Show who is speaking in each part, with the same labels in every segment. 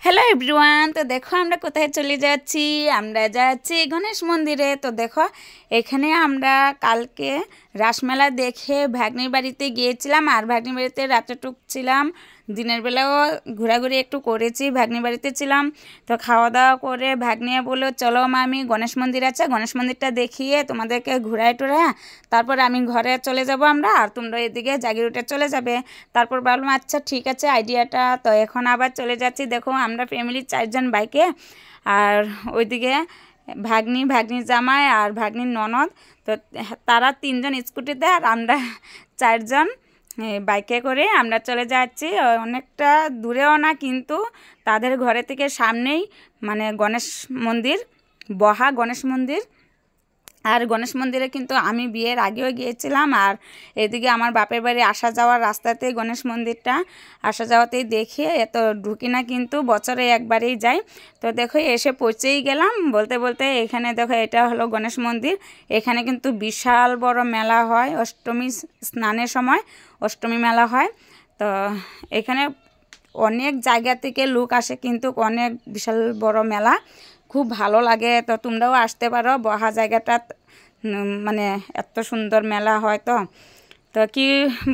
Speaker 1: Hello everyone, তো দেখো আমরা কোথায় চলে যাচ্ছি। আমরা যাচ্ছি গণেশ মন্দিরে। তো দেখো এখানে আমরা কালকে রাসমেলা দেখে ভাগ্নির বাড়িতে গিয়েছিলাম, আর ভাগ্নির বাড়িতে রাত্রেটুক ছিলাম। দিনের বেলাও ঘোরাঘুরি একটু করেছি, ভাগ্নির বাড়িতে ছিলাম। তো খাওয়া দাওয়া করে ভাগ্নিয়ে বললো চলো মামি গণেশ মন্দির আছে, গণেশ মন্দিরটা দেখিয়ে তোমাদেরকে ঘুরায় টুরায় তারপর আমি ঘরে চলে যাব আমরা, আর তোমরা এদিকে জাগিরোডে চলে যাবে। তারপর বললাম আচ্ছা ঠিক আছে আইডিয়াটা। তো এখন আবার চলে যাচ্ছি। দেখো আমরা ফ্যামিলির 4 জন বাইকে, আর ওইদিকে ভাগ্নির জামাই আর ভাগ্নির ননদ। তো তারা 3 জন স্কুটিতে, আর আমরা 4 জন বাইকে করে আমরা চলে যাচ্ছি। অনেকটা দূরেও না, কিন্তু তাদের ঘরে থেকে সামনেই মানে গণেশ মন্দির, বহা গণেশ মন্দির। আর গণেশ মন্দিরে কিন্তু আমি বিয়ের আগেও গিয়েছিলাম, আর এদিকে আমার বাপের বাড়ি আসা যাওয়ার রাস্তাতেই গণেশ মন্দিরটা, আসা যাওয়াতেই দেখি। এত ঢুকি না, কিন্তু বছরে একবারেই যাই। তো দেখো এসে পৌঁছেই গেলাম বলতে বলতে। এখানে দেখো এটা হলো গণেশ মন্দির। এখানে কিন্তু বিশাল বড় মেলা হয়, অষ্টমী স্নানের সময় অষ্টমী মেলা হয়। তো এখানে অনেক জায়গা থেকে লোক আসে, কিন্তু অনেক বিশাল বড় মেলা, খুব ভালো লাগে। তো তোমরাও আসতে পারো, বহা জায়গাটা মানে এত সুন্দর মেলা হয়। তো কি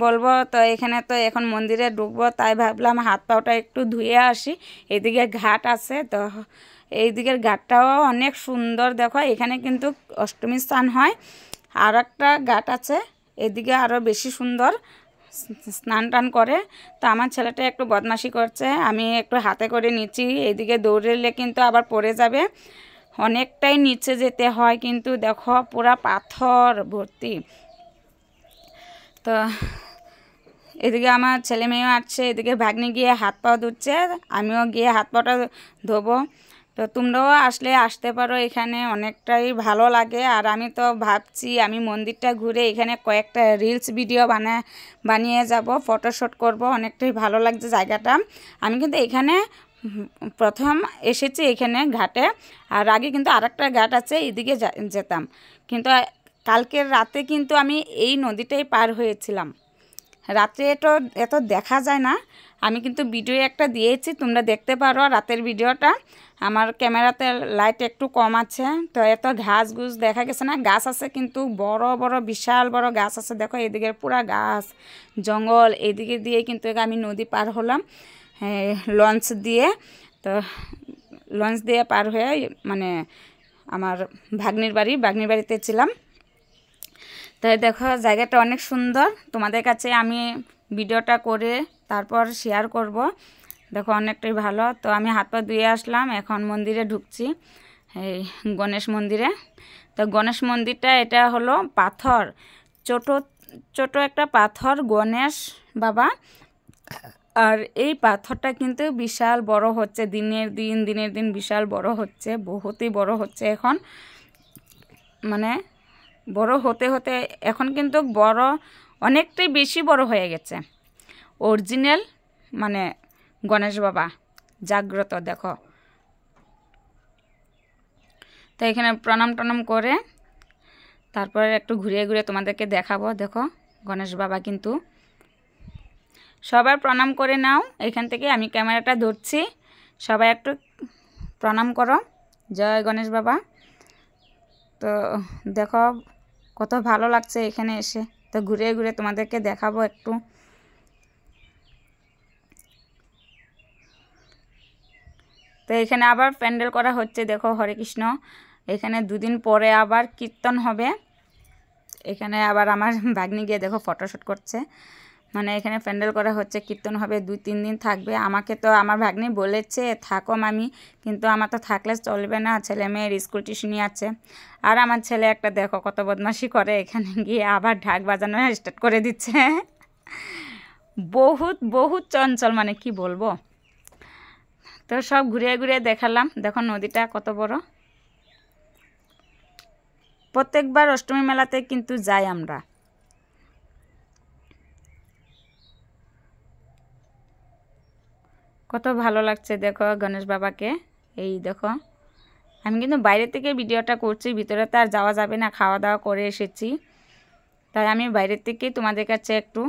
Speaker 1: বলবো, তো এখানে তো এখন মন্দিরে ঢুকবো, তাই ভাবলাম হাত পাওটা একটু ধুয়ে আসি। এদিকে ঘাট আছে, তো এই দিকের ঘাটটাও অনেক সুন্দর। দেখো এখানে কিন্তু অষ্টমী স্নান হয়। আর একটা ঘাট আছে এদিকে, আরও বেশি সুন্দর স্নান টান করে। তো আমার ছেলেটা একটু বদমাশি করছে, আমি একটু হাতে করে নিচ্ছি। এদিকে দৌড়েলে কিন্তু আবার পড়ে যাবে, অনেকটাই নিচে যেতে হয়, কিন্তু দেখো পুরা পাথর ভর্তি। তো এদিকে আমার ছেলে মেয়েও আসছে, এদিকে ভাগ্নি গিয়ে হাত পা ধুচ্ছে, আমিও গিয়ে হাত পাটা ধোবো। তো তোমরাও আসলে আসতে পারো, এখানে অনেকটাই ভালো লাগে। আর আমি তো ভাবছি আমি মন্দিরটা ঘুরে এখানে কয়েকটা রিলস ভিডিও বানিয়ে যাব, ফটোশ্যুট করব। অনেকটাই ভালো লাগছে জায়গাটা। আমি কিন্তু এখানে প্রথম এসেছি এখানে ঘাটে, আর আগে কিন্তু আরেকটা ঘাট আছে, এদিকে যেতাম। কিন্তু কালকের রাতে কিন্তু আমি এই নদীটাই পার হয়েছিলাম। রাত্রে এত দেখা যায় না। আমি কিন্তু ভিডিও একটা দিয়েছি, তোমরা দেখতে পারো রাতের ভিডিওটা। আমার ক্যামেরাতে লাইট একটু কম আছে, তো এত ঘাস ঘুষ দেখা গেছে না। গাছ আছে কিন্তু বড় বড় বিশাল বড় গাছ আছে। দেখো এদিকে পুরা গাছ জঙ্গল, এদিকে দিয়ে কিন্তু আমি নদী পার হলাম লঞ্চ দিয়ে। তো লঞ্চ দিয়ে পার হয়ে মানে আমার ভাগ্নির বাড়িতে ছিলাম। তাই দেখো জায়গাটা অনেক সুন্দর। তোমাদের কাছে আমি ভিডিওটা করে তারপর শেয়ার করব। দেখো অনেকটাই ভালো। তো আমি হাত পা ধুয়ে আসলাম, এখন মন্দিরে ঢুকছি, এই গণেশ মন্দিরে। তো গণেশ মন্দিরটা এটা হলো পাথর, ছোট ছোট একটা পাথর গণেশ বাবা। আর এই পাথরটা কিন্তু বিশাল বড় হচ্ছে, দিনের দিন বিশাল বড় হচ্ছে, বহুতই বড় হচ্ছে এখন। মানে বড় হতে হতে এখন কিন্তু বড় অনেকটাই বেশি বড় হয়ে গেছে। অরিজিনাল মানে গণেশ বাবা জাগ্রত। দেখো তো এখানে প্রণাম টনাম করে তারপরে একটু ঘুরিয়ে ঘুরিয়ে তোমাদেরকে দেখাবো। দেখো গণেশ বাবা কিন্তু সবাই প্রণাম করে নাও। এখান থেকে আমি ক্যামেরাটা ধরছি, সবাই একটু প্রণাম করো। জয় গণেশ বাবা। তো দেখো কত ভালো লাগছে এখানে এসে। তো ঘুরে ঘুরে তোমাদেরকে দেখাবো একটু। তো এখানে আবার প্যান্ডেল করা হচ্ছে, দেখো হরে কৃষ্ণ। এখানে 2 দিন পরে আবার কীর্তন হবে। এখানে আবার আমার ভাগ্নি গিয়ে দেখো ফটোশ্যুট করছে। মানে এখানে প্যান্ডেল করা হচ্ছে, কীর্তন হবে, 2-3 দিন থাকবে। আমাকে তো আমার ভাগ্নি বলেছে থাকো মামি, কিন্তু আমার তো থাকলে চলবে না, ছেলে মেয়ের স্কুল টিউশনি আছে। আর আমার ছেলে একটা দেখো কত বদমাশি করে, এখানে গিয়ে আবার ঢাক বাজানো স্টার্ট করে দিচ্ছে। বহুত বহুত চঞ্চল, মানে কি বলবো। তো সব ঘুরিয়ে ঘুরিয়ে দেখালাম। দেখো নদীটা কত বড়। প্রত্যেকবার অষ্টমী মেলাতে কিন্তু যাই আমরা। কত ভালো লাগছে দেখো গণেশ বাবাকে। এই দেখো আমি কিন্তু বাইরে থেকে ভিডিওটা করছি, ভিতরে তো আর যাওয়া যাবে না, খাওয়া দাওয়া করে এসেছি। তাই আমি বাইরে থেকেই তোমাদের কাছে একটু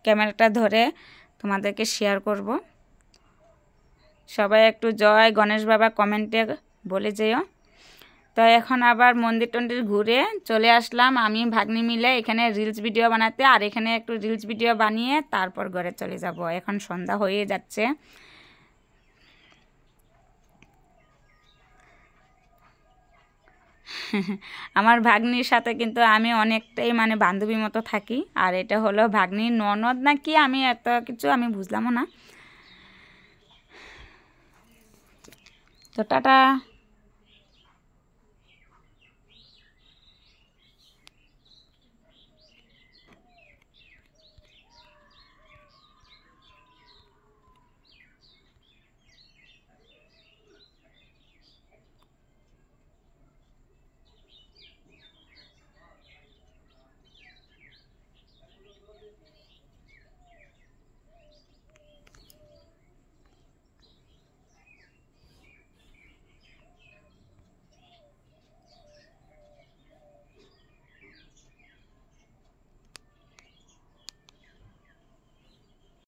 Speaker 1: ক্যামেরাটা ধরে তোমাদেরকে শেয়ার করব। সবাই একটু জয় গণেশ বাবা কমেন্টে বলে যেও। তো এখন আবার মন্দির টন্দির ঘুরে চলে আসলাম আমি ভাগ্নি মিলে এখানে রিলস ভিডিও বানাতে, আর এখানে একটু রিলস ভিডিও বানিয়ে তারপর ঘরে চলে যাব। এখন সন্ধ্যা হয়ে যাচ্ছে। আমার ভাগ্নির সাথে কিন্তু আমি অনেকটাই মানে বান্ধবীর মতো থাকি, আর এটা হলো ভাগ্নির ননদ নাকি আমি এত কিছু আমি বুঝলামও না। তো টাটা।